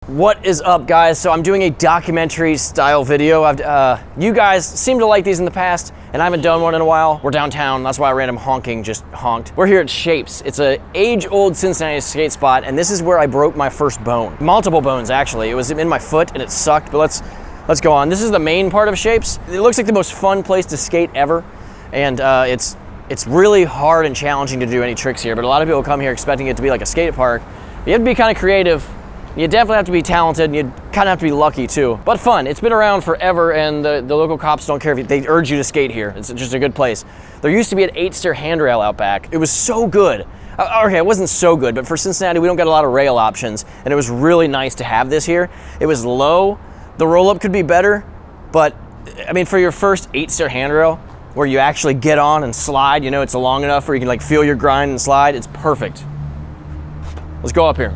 What is up, guys? So I'm doing a documentary style video. You guys seem to like these in the past, and I haven't done one in a while. We're downtown, that's why random honking just honked. We're here at Shapes. It's an age-old Cincinnati skate spot, and this is where I broke my first bone. Multiple bones, actually. It was in my foot, and it sucked, but let's go on. This is the main part of Shapes. It looks like the most fun place to skate ever, and it's really hard and challenging to do any tricks here, but a lot of people come here expecting it to be like a skate park. You have to be kind of creative. You definitely have to be talented, and you kind of have to be lucky too. But fun. It's been around forever, and the local cops don't care if they urge you to skate here. It's just a good place. There used to be an 8-stair handrail out back. It was so good. Okay, it wasn't so good, but for Cincinnati, we don't get a lot of rail options, and it was really nice to have this here. It was low. The roll-up could be better, but I mean, for your first 8-stair handrail, where you actually get on and slide, you know, it's long enough where you can like feel your grind and slide, it's perfect. Let's go up here.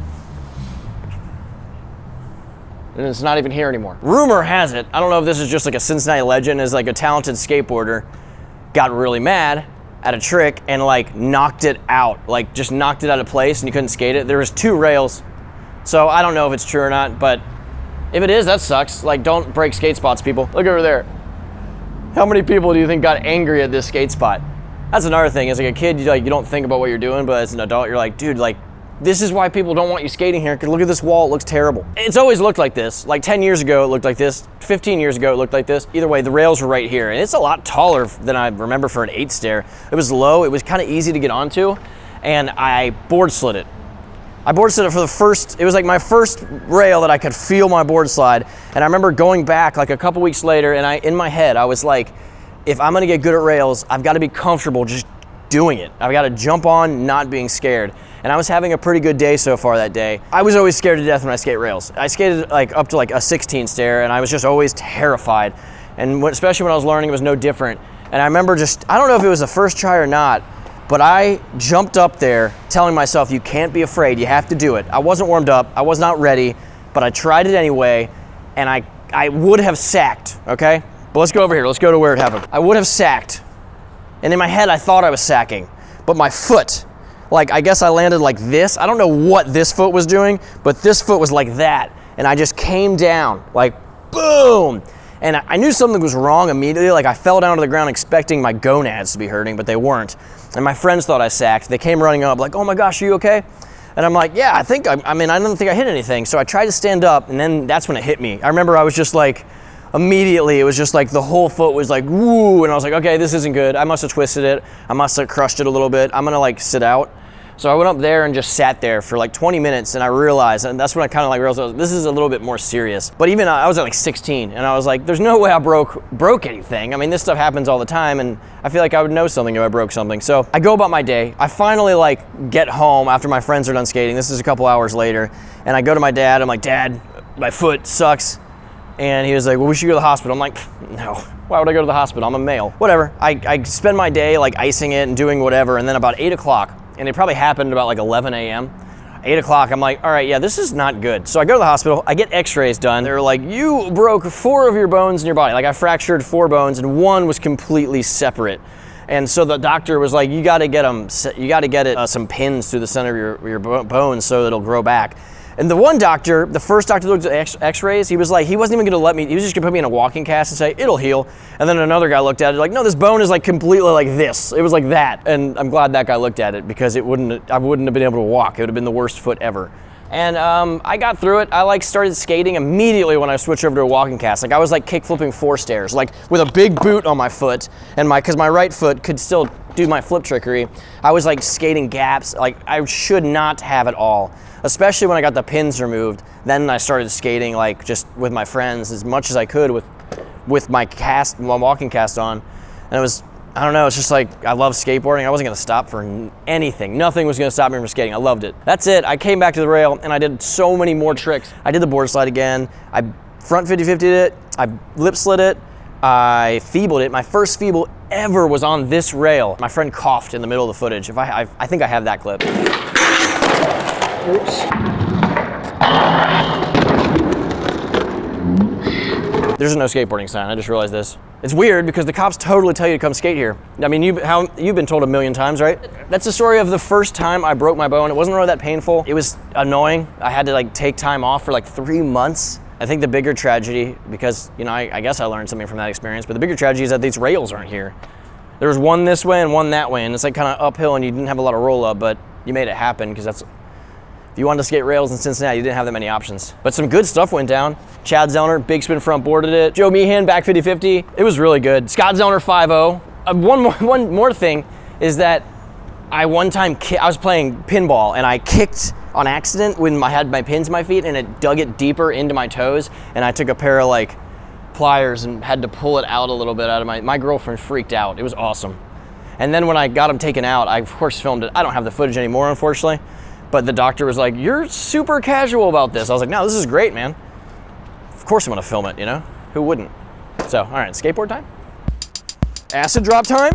And it's not even here anymore. Rumor has it, I don't know if this is just like a Cincinnati legend, is like a talented skateboarder got really mad at a trick and like knocked it out, like just knocked it out of place and you couldn't skate it. There was 2 rails, so I don't know if it's true or not, but if it is, that sucks. Like, don't break skate spots, people. Look over there. How many people do you think got angry at this skate spot? That's another thing, as like a kid, you don't think about what you're doing, but as an adult, you're like, dude, like, this is why people don't want you skating here, because look at this wall, it looks terrible. It's always looked like this. Like 10 years ago, it looked like this. 15 years ago, it looked like this. Either way, the rails were right here, and it's a lot taller than I remember for an 8-stair. It was low, it was kind of easy to get onto, and I board slid it. I board slid it for the first, it was like my first rail that I could feel my board slide, and I remember going back like a couple weeks later, and in my head, I was like, if I'm gonna get good at rails, I've gotta be comfortable just doing it. I've gotta jump on, not being scared. And I was having a pretty good day so far that day. I was always scared to death when I skate rails. I skated like up to like a 16-stair, and I was just always terrified. And especially when I was learning, it was no different. And I remember I don't know if it was the first try or not, but I jumped up there telling myself, you can't be afraid, you have to do it. I wasn't warmed up, I was not ready, but I tried it anyway, and I would have sacked, okay? But let's go over here, let's go to where it happened. I would have sacked, and in my head I thought I was sacking, but my foot, like I guess I landed like this. I don't know what this foot was doing, but this foot was like that, and I just came down, like boom! And I knew something was wrong immediately. Like I fell down to the ground expecting my gonads to be hurting, but they weren't. And my friends thought I sacked. They came running up like, oh my gosh, are you okay? And I'm like, yeah, I don't think I hit anything. So I tried to stand up, and then that's when it hit me. I remember I was just like, immediately, it was just like the whole foot was like, woo, and I was like, okay, this isn't good. I must have twisted it. I must have crushed it a little bit. I'm gonna like sit out. So I went up there and just sat there for like 20 minutes, and I realized, and that's when I kind of like realized, this is a little bit more serious. But even I was at like 16, and I was like, there's no way I broke anything. I mean, this stuff happens all the time, and I feel like I would know something if I broke something. So I go about my day. I finally like get home after my friends are done skating. This is a couple hours later, and I go to my dad. I'm like, Dad, my foot sucks. And he was like, well, we should go to the hospital. I'm like, no, why would I go to the hospital? I'm a male. Whatever. I spend my day like icing it and doing whatever, and then about 8 o'clock, and it probably happened about like 11 a.m. 8 o'clock, I'm like, all right, yeah, this is not good. So I go to the hospital, I get x-rays done. They're like, you broke 4 of your bones in your body. Like I fractured 4 bones, and 1 was completely separate. And so the doctor was like, you gotta get some pins through the center of your bones so it'll grow back. And the one doctor, the first doctor that looked at x-rays, he was like, he wasn't even gonna let me, he was just gonna put me in a walking cast and say, it'll heal. And then another guy looked at it like, no, this bone is like completely like this. It was like that. And I'm glad that guy looked at it, because I wouldn't have been able to walk. It would have been the worst foot ever. And I got through it. I like started skating immediately when I switched over to a walking cast. Like I was like kick flipping 4 stairs, like with a big boot on my foot, and cause my right foot could still do my flip trickery. I was like skating gaps, like I should not have it all. Especially when I got the pins removed. Then I started skating like just with my friends as much as I could with my walking cast on. And it was, I don't know, it's just like, I love skateboarding. I wasn't gonna stop for anything. Nothing was gonna stop me from skating. I loved it. That's it. I came back to the rail and I did so many more tricks. I did the board slide again. I front 50-50'd it. I lip slid it. I feebled it. My first feeble ever was on this rail. My friend coughed in the middle of the footage. I think I have that clip. Oops. There's no skateboarding sign, I just realized this. It's weird because the cops totally tell you to come skate here. I mean, you've been told a million times, right? That's the story of the first time I broke my bone. It wasn't really that painful. It was annoying. I had to like take time off for like 3 months. I think the bigger tragedy, because I guess I learned something from that experience, but the bigger tragedy is that these rails aren't here. There was one this way and one that way, and it's like kind of uphill and you didn't have a lot of roll up, but you made it happen because if you wanted to skate rails in Cincinnati, you didn't have that many options. But some good stuff went down. Chad Zellner, big spin front boarded it. Joe Meehan, back 50-50. It was really good. Scott Zellner, 5-0. One more thing is that I was playing pinball and I kicked on accident when I had my pins in my feet and it dug it deeper into my toes, and I took a pair of like pliers and had to pull it out a little bit out of my girlfriend freaked out. It was awesome. And then when I got them taken out, I of course filmed it. I don't have the footage anymore, unfortunately. But the doctor was like, "You're super casual about this." I was like, "No, this is great, man. Of course I'm gonna film it, you know? Who wouldn't?" So, all right, skateboard time. Acid drop time.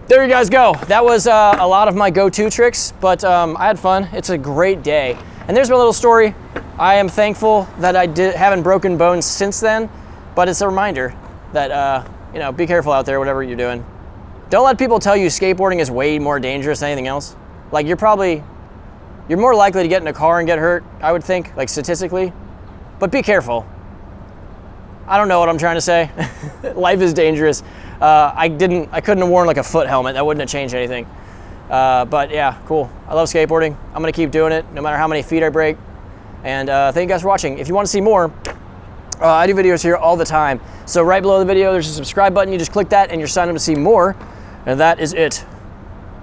There you guys go. That was a lot of my go-to tricks, but I had fun. It's a great day. And there's my little story. I am thankful that I haven't broken bones since then, but it's a reminder that, be careful out there, whatever you're doing. Don't let people tell you skateboarding is way more dangerous than anything else. Like you're more likely to get in a car and get hurt, I would think, like statistically, but be careful. I don't know what I'm trying to say. Life is dangerous. I couldn't have worn like a foot helmet. That wouldn't have changed anything. But yeah, cool. I love skateboarding. I'm gonna keep doing it no matter how many feet I break. And thank you guys for watching. If you want to see more, I do videos here all the time. So right below the video, there's a subscribe button. You just click that and you're signed up to see more. And that is it.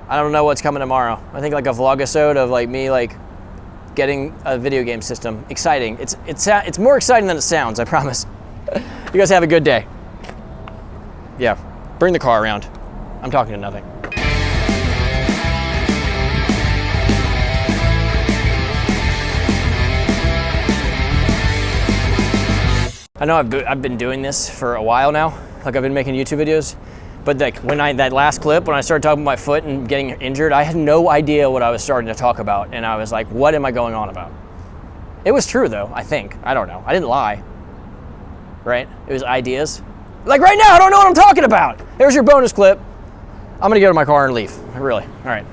I don't know what's coming tomorrow. I think like a vlogisode of like me like getting a video game system. Exciting. It's more exciting than it sounds, I promise. You guys have a good day. Yeah, bring the car around. I'm talking to nothing. I know I've been doing this for a while now. Like I've been making YouTube videos, but like that last clip, when I started talking about my foot and getting injured, I had no idea what I was starting to talk about. And I was like, what am I going on about? It was true though, I think. I don't know. I didn't lie. Right? It was ideas. Like right now, I don't know what I'm talking about. There's your bonus clip. I'm gonna go to my car and leave, really. All right.